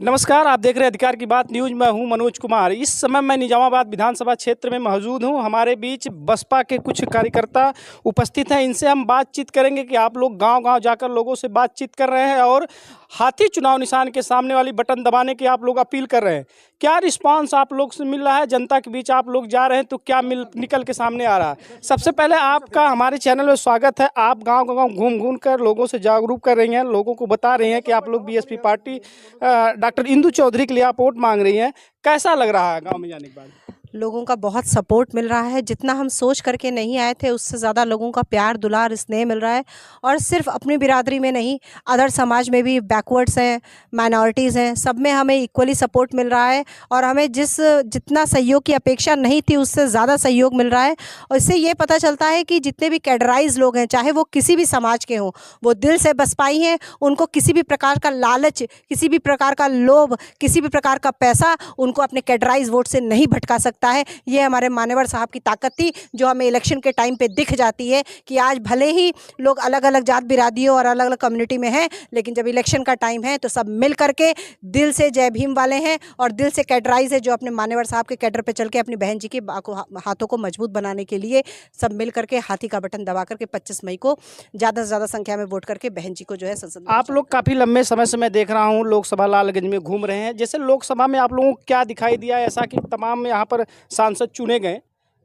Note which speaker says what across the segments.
Speaker 1: नमस्कार, आप देख रहे हैं अधिकार की बात न्यूज़। मैं हूं मनोज कुमार। इस समय मैं निजामाबाद विधानसभा क्षेत्र में मौजूद हूं। हमारे बीच बसपा के कुछ कार्यकर्ता उपस्थित हैं। इनसे हम बातचीत करेंगे कि आप लोग गांव-गांव जाकर लोगों से बातचीत कर रहे हैं और हाथी चुनाव निशान के सामने वाली बटन दबाने की आप लोग अपील कर रहे हैं। क्या रिस्पांस आप लोग से मिल रहा है? जनता के बीच आप लोग जा रहे हैं तो क्या निकल के सामने आ रहा है? सबसे पहले आपका हमारे चैनल में स्वागत है। आप गाँव-गाँव घूम-घूम कर लोगों से जागरूक कर रही हैं, लोगों को बता रही हैं कि आप लोग BSP party doctor Indu Chaudhary के लिए आप वोट मांग रही हैं। कैसा लग रहा है गांव में जाने के बाद?
Speaker 2: लोगों का बहुत सपोर्ट मिल रहा है। जितना हम सोच करके नहीं आए थे उससे ज़्यादा लोगों का प्यार दुलार स्नेह मिल रहा है। और सिर्फ अपनी बिरादरी में नहीं, अदर समाज में भी, बैकवर्ड्स हैं, माइनॉरिटीज़ हैं, सब में हमें इक्वली सपोर्ट मिल रहा है। और हमें जितना सहयोग की अपेक्षा नहीं थी उससे ज़्यादा सहयोग मिल रहा है। और इससे ये पता चलता है कि जितने भी कैडराइज लोग हैं, चाहे वो किसी भी समाज के हों, वो दिल से बसपाई हैं। उनको किसी भी प्रकार का लालच, किसी भी प्रकार का लोभ, किसी भी प्रकार का पैसा उनको अपने कैडराइज वोट से नहीं भटका सकता है। ये हमारे मान्यवर साहब की ताकत थी जो हमें इलेक्शन के टाइम पे दिख जाती है कि आज भले ही लोग अलग अलग जात बिरादियों और अलग अलग कम्युनिटी में हैं, लेकिन जब इलेक्शन का टाइम है तो सब मिल करके दिल से जय भीम वाले हैं और दिल से कैडराइज है, जो अपने मान्यवर साहब के कैडर पे चल के अपनी बहन जी के हाथों को मजबूत बनाने के लिए सब मिल करके हाथी का बटन दबा करके 25 मई को ज़्यादा से ज़्यादा संख्या में वोट करके बहन जी को जो है संसद।
Speaker 1: आप लोग काफ़ी लंबे समय से मैं देख रहा हूँ लोकसभा लालगंज में घूम रहे हैं। जैसे लोकसभा में आप लोगों को क्या दिखाई दिया ऐसा कि तमाम यहाँ पर सांसद चुने गए,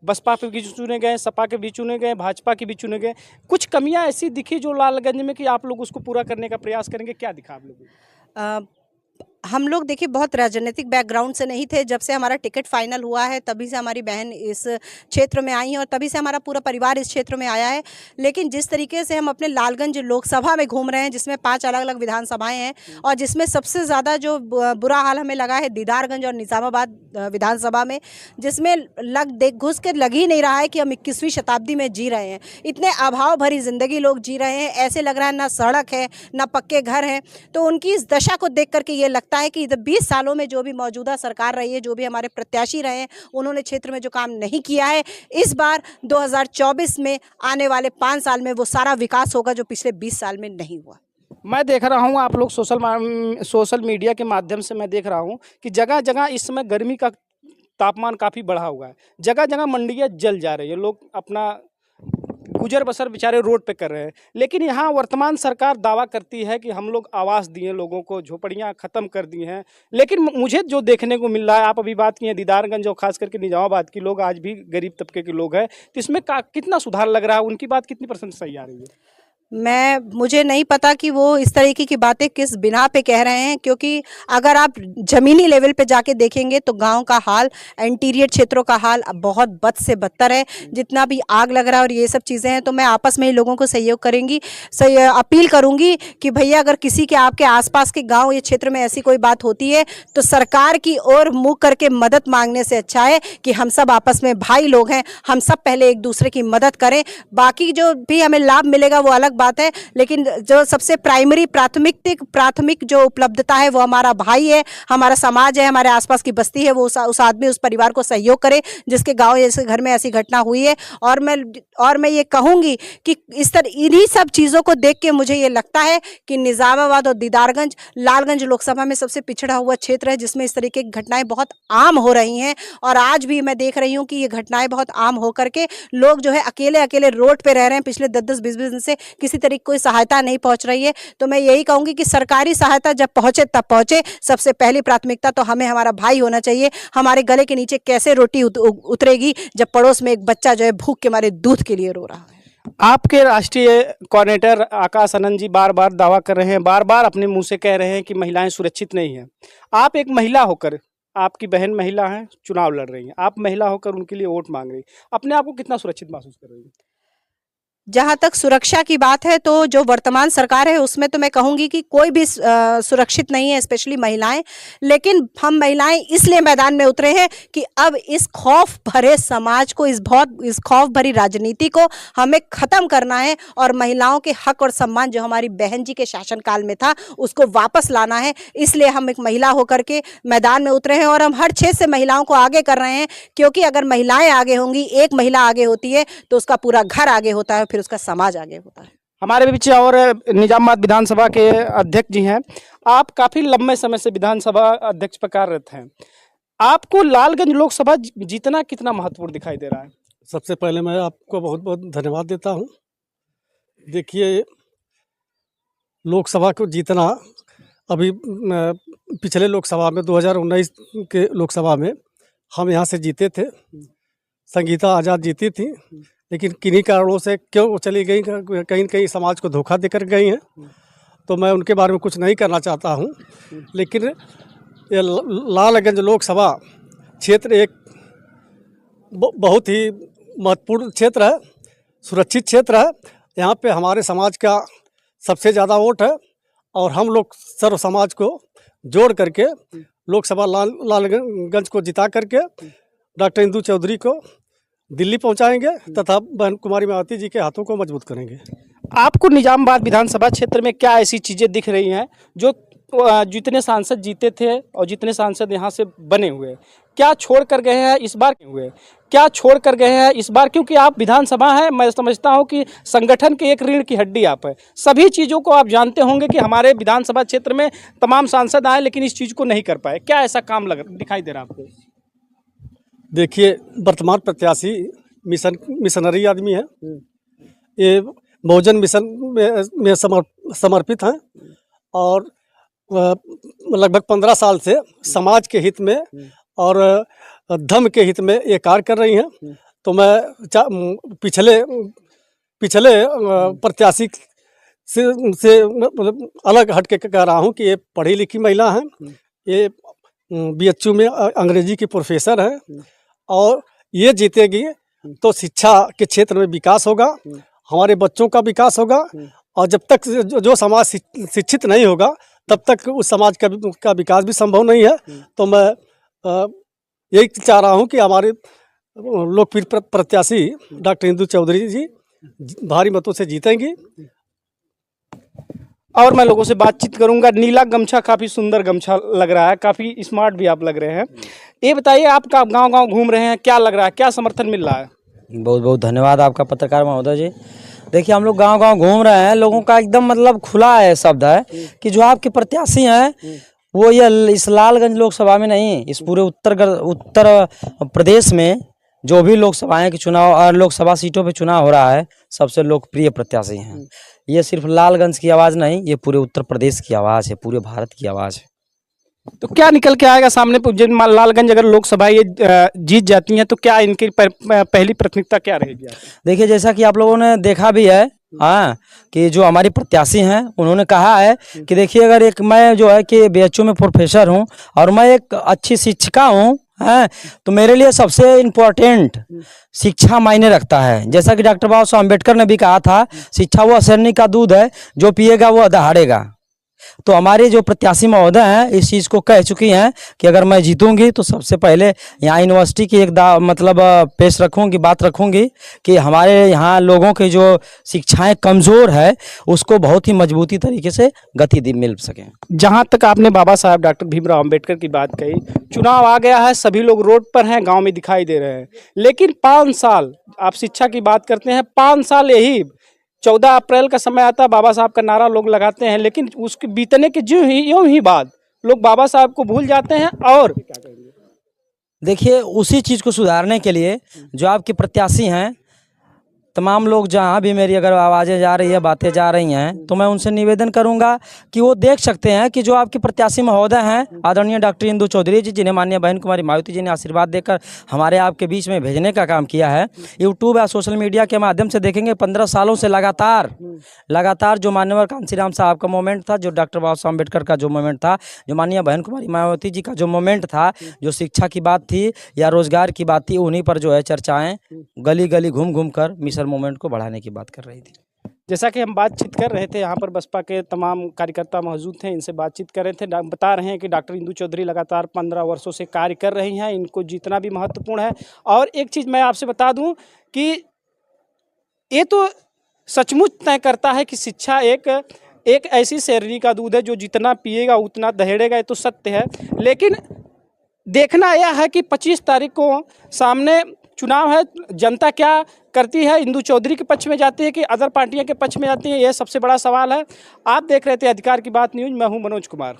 Speaker 1: बसपा के भी चुने गए, सपा के भी चुने गए, भाजपा के भी चुने गए, कुछ कमियां ऐसी दिखी जो लालगंज में कि आप लोग उसको पूरा करने का प्रयास करेंगे? क्या दिखा आप लोगों को?
Speaker 2: हम लोग देखिए बहुत राजनीतिक बैकग्राउंड से नहीं थे। जब से हमारा टिकट फाइनल हुआ है तभी से हमारी बहन इस क्षेत्र में आई है और तभी से हमारा पूरा परिवार इस क्षेत्र में आया है। लेकिन जिस तरीके से हम अपने लालगंज लोकसभा में घूम रहे हैं, जिसमें 5 अलग अलग विधानसभाएं हैं और जिसमें सबसे ज़्यादा जो बुरा हाल हमें लगा है दीदारगंज और निज़ामाबाद विधानसभा में, जिसमें घुस के लग ही नहीं रहा है कि हम 21वीं शताब्दी में जी रहे हैं। इतने अभाव भरी ज़िंदगी लोग जी रहे हैं, ऐसे लग रहा है ना सड़क है ना पक्के घर हैं। तो उनकी इस दशा को देख करके ये लगता है कि 20 सालों में जो भी मौजूदा सरकार रही है, जो भी हमारे प्रत्याशी रहे हैं, उन्होंने क्षेत्र में जो काम नहीं किया है, इस बार 2024 में आने वाले 5 साल में वो सारा विकास होगा जो पिछले 20 साल में नहीं हुआ।
Speaker 1: मैं देख रहा हूँ आप लोग सोशल मीडिया के माध्यम से मैं देख रहा हूँ कि जगह जगह इस समय गर्मी का तापमान काफ़ी बढ़ा हुआ है। जगह जगह मंडियाँ जल जा रही है, लोग अपना गुजर बसर बेचारे रोड पे कर रहे हैं। लेकिन यहाँ वर्तमान सरकार दावा करती है कि हम लोग आवास दिए लोगों को, झोपड़ियाँ ख़त्म कर दी हैं। लेकिन मुझे जो देखने को मिल रहा है, आप अभी बात की है दीदारगंज और खास करके निजामाबाद की लोग आज भी गरीब तबके के लोग हैं, तो इसमें कितना सुधार लग रहा है? उनकी बात कितनी % सही आ रही है?
Speaker 2: मुझे नहीं पता कि वो इस तरीके की बातें किस बिना पे कह रहे हैं, क्योंकि अगर आप ज़मीनी लेवल पे जाके देखेंगे तो गांव का हाल, इंटीरियर क्षेत्रों का हाल बहुत बद से बदतर है। जितना भी आग लग रहा है और ये सब चीज़ें हैं, तो मैं आपस में ही लोगों को सहयोग अपील करूंगी कि भैया अगर किसी के आपके आसपास के गाँव या क्षेत्र में ऐसी कोई बात होती है तो सरकार की ओर मुँह करके मदद मांगने से अच्छा है कि हम सब आपस में भाई लोग हैं, हम सब पहले एक दूसरे की मदद करें। बाकी जो भी हमें लाभ मिलेगा वो अलग बात है, लेकिन जो सबसे प्राथमिक जो उपलब्धता है वो हमारा भाई है, हमारा समाज है, हमारे आसपास की बस्ती है। वो उस आदमी, उस परिवार को सहयोग करे जिसके गांव जैसे घर में ऐसी घटना हुई है। और मैं ये कहूंगी कि इस तरह इन्हीं सब चीज़ों को देख के मुझे ये लगता है कि निज़ामाबाद और दीदारगंज लालगंज लोकसभा में सबसे पिछड़ा हुआ क्षेत्र है, जिसमें इस तरीके की घटनाएं बहुत आम हो रही हैं। और आज भी मैं देख रही हूँ कि ये घटनाएं बहुत आम होकर के लोग जो है अकेले अकेले रोड पे रह रहे हैं। पिछले 10-20 दिन से किसी तरीके कोई सहायता नहीं पहुंच रही है। तो मैं यही कहूंगी कि सरकारी सहायता जब पहुंचे तब पहुंचे। सबसे पहली प्राथमिकता तो हमें हमारा भाई होना चाहिए। हमारे गले के नीचे कैसे रोटी उतरेगी जब पड़ोस में एक बच्चा जो है भूख के मारे दूध के लिए रो रहा है।
Speaker 1: आपके राष्ट्रीय कोऑर्डिनेटर आकाश आनंद जी बार बार दावा कर रहे हैं, बार बार अपने मुंह से कह रहे हैं कि महिलाएं सुरक्षित नहीं हैं। आप एक महिला होकर, आपकी बहन महिला हैं, चुनाव लड़ रही हैं, आप महिला होकर उनके लिए वोट मांग रही, अपने आप को कितना सुरक्षित महसूस कर रही है?
Speaker 2: जहाँ तक सुरक्षा की बात है तो जो वर्तमान सरकार है उसमें तो मैं कहूँगी कि कोई भी सुरक्षित नहीं है, स्पेशली महिलाएं। लेकिन हम महिलाएं इसलिए मैदान में उतरे हैं कि अब इस खौफ भरे समाज को, इस खौफ भरी राजनीति को हमें ख़त्म करना है और महिलाओं के हक और सम्मान जो हमारी बहन जी के शासनकाल में था उसको वापस लाना है। इसलिए हम एक महिला होकर के मैदान में उतरे हैं और हम हर क्षेत्र से महिलाओं को आगे कर रहे हैं, क्योंकि अगर महिलाएं आगे होंगी, एक महिला आगे होती है तो उसका पूरा घर आगे होता है, फिर उसका समाज आगे होता है।
Speaker 1: हमारे बीच और निजामाबाद विधानसभा के अध्यक्ष जी हैं। आप काफ़ी लंबे समय से विधानसभा अध्यक्ष पर कार्यरत हैं। आपको लालगंज लोकसभा जीतना कितना महत्वपूर्ण दिखाई दे रहा है?
Speaker 3: सबसे पहले मैं आपको बहुत बहुत धन्यवाद देता हूँ। देखिए, लोकसभा को जीतना अभी पिछले लोकसभा में 2019 के लोकसभा में हम यहाँ से जीते थे। संगीता आज़ाद जीती थी, लेकिन किन्हीं कारणों से क्यों चली गई, कहीं कहीं समाज को धोखा देकर गई हैं। तो मैं उनके बारे में कुछ नहीं करना चाहता हूँ। लेकिन ये लालगंज लोकसभा क्षेत्र एक बहुत ही महत्वपूर्ण क्षेत्र है, सुरक्षित क्षेत्र है। यहाँ पे हमारे समाज का सबसे ज़्यादा वोट है और हम लोग सर्व समाज को जोड़ करके लोकसभा लालगंज को जिता करके डॉक्टर इंदु चौधरी को दिल्ली पहुंचाएंगे तथा बहन कुमारी मायावती जी के हाथों को मजबूत करेंगे।
Speaker 1: आपको निजामाबाद विधानसभा क्षेत्र में क्या ऐसी चीज़ें दिख रही हैं जो जितने सांसद जीते थे और जितने सांसद यहाँ से बने हुए, क्या छोड़ कर गए हैं इस बार क्या छोड़ कर गए हैं इस बार? क्योंकि आप विधानसभा है, मैं समझता हूँ कि संगठन के एक रीढ़ की हड्डी आप है। सभी चीज़ों को आप जानते होंगे कि हमारे विधानसभा क्षेत्र में तमाम सांसद आए लेकिन इस चीज़ को नहीं कर पाए। क्या ऐसा काम दिखाई दे रहा है आपको?
Speaker 3: देखिए, वर्तमान प्रत्याशी मिशनरी आदमी है। ये बहुजन मिशन में समर्पित हैं और लगभग 15 साल से समाज के हित में और धर्म के हित में ये कार्य कर रही हैं। तो मैं पिछले प्रत्याशी से मतलब अलग हट के कह रहा हूँ कि ये पढ़ी लिखी महिला हैं। ये BHU में अंग्रेजी की प्रोफेसर है और ये जीतेगी तो शिक्षा के क्षेत्र में विकास होगा, हमारे बच्चों का विकास होगा। और जब तक जो समाज शिक्षित नहीं होगा तब तक उस समाज का विकास भी संभव नहीं है। तो मैं यही चाह रहा हूँ कि हमारे लोकप्रिय प्रत्याशी डॉक्टर इंदु चौधरी जी भारी मतों से जीतेंगी।
Speaker 1: और मैं लोगों से बातचीत करूंगा। नीला गमछा काफ़ी सुंदर गमछा लग रहा है, काफ़ी स्मार्ट भी आप लग रहे हैं। ये बताइए, आप गांव-गांव घूम रहे हैं, क्या लग रहा है, क्या समर्थन मिल रहा है?
Speaker 4: बहुत बहुत धन्यवाद आपका पत्रकार महोदय जी। देखिए, हम लोग गांव-गांव घूम रहे हैं, लोगों का एकदम मतलब खुला है शब्द है कि जो आपके प्रत्याशी हैं वो ये इस लालगंज लोकसभा में नहीं, इस पूरे उत्तर प्रदेश में जो भी लोकसभाएं के चुनाव और लोकसभा सीटों पे चुनाव हो रहा है, सबसे लोकप्रिय प्रत्याशी हैं। ये सिर्फ लालगंज की आवाज़ नहीं, ये पूरे उत्तर प्रदेश की आवाज़ है, पूरे भारत की आवाज़ है।
Speaker 1: तो क्या निकल के आएगा सामने? लालगंज अगर लोकसभा ये जीत जाती हैं तो क्या इनकी पहली प्राथमिकता क्या रहेगी?
Speaker 4: देखिए, जैसा कि आप लोगों ने देखा भी है, हाँ, कि जो हमारी प्रत्याशी हैं उन्होंने कहा है कि देखिए, अगर एक मैं जो है कि BHU में प्रोफेसर हूँ और मैं एक अच्छी शिक्षिका हूँ, है, तो मेरे लिए सबसे इम्पोर्टेंट शिक्षा मायने रखता है। जैसा कि डॉक्टर बाबा साहब अम्बेडकर ने भी कहा था, शिक्षा वो असरनी का दूध है, जो पिएगा वो दहाड़ेगा। तो हमारे जो प्रत्याशी महोदय हैं इस चीज़ को कह चुकी हैं कि अगर मैं जीतूंगी तो सबसे पहले यहाँ यूनिवर्सिटी की एक मतलब पेश रखूंगी, बात रखूंगी कि हमारे यहाँ लोगों की जो शिक्षाएं कमज़ोर है उसको बहुत ही मजबूती तरीके से गति मिल सके।
Speaker 1: जहाँ तक आपने बाबा साहब डॉक्टर भीमराव अम्बेडकर की बात कही, चुनाव आ गया है, सभी लोग रोड पर हैं, गाँव में दिखाई दे रहे हैं, लेकिन 5 साल आप शिक्षा की बात करते हैं, 5 साल यही 14 अप्रैल का समय आता है, बाबा साहब का नारा लोग लगाते हैं, लेकिन उसके बीतने के यूं ही बाद लोग बाबा साहब को भूल जाते हैं। और
Speaker 4: देखिए, उसी चीज़ को सुधारने के लिए जो आपके प्रत्याशी हैं, तमाम लोग जहाँ भी मेरी अगर आवाज़ें जा रही है, बातें जा रही हैं, तो मैं उनसे निवेदन करूंगा कि वो देख सकते हैं कि जो आपके प्रत्याशी महोदय हैं आदरणीय डॉक्टर इंदु चौधरी जी, जिन्हें माननीय बहन कुमारी मायावती जी ने आशीर्वाद देकर हमारे आपके बीच में भेजने का काम किया है। यूट्यूब या सोशल मीडिया के माध्यम से देखेंगे, 15 सालों से लगातार जो माननीय कांसीराम साहब का मूवमेंट था, जो डॉक्टर बाबा साहब अम्बेडकर का जो मूवमेंट था, जो माननीय बहन कुमारी मायावती जी का जो मूवमेंट था, जो शिक्षा की बात थी या रोजगार की बात थी, उन्हीं पर जो है चर्चाएँ गली गली घूम घूम कर मिशन मूवमेंट को बढ़ाने की बात कर रही थी।
Speaker 1: जैसा कि हम बातचीत कर रहे थे, यहाँ पर बसपा के तमाम कार्यकर्ता मौजूद थे, इनसे बातचीत कर रहे थे, बता रहे हैं कि डॉक्टर इंदु चौधरी लगातार 15 वर्षों से कार्य कर रही हैं, इनको जीतना भी महत्वपूर्ण है। और एक चीज़ मैं आपसे बता दूं कि ये तो सचमुच तय करता है कि शिक्षा एक ऐसी शहरनी का दूध है जो जितना पिएगा उतना दहेड़ेगा, ये तो सत्य है। लेकिन देखना यह है कि 25 तारीख को सामने चुनाव है, जनता क्या करती है, इंदु चौधरी के पक्ष में जाती है कि अदर पार्टियों के पक्ष में जाती है, यह सबसे बड़ा सवाल है। आप देख रहे थे अधिकार की बात न्यूज़, मैं हूं मनोज कुमार।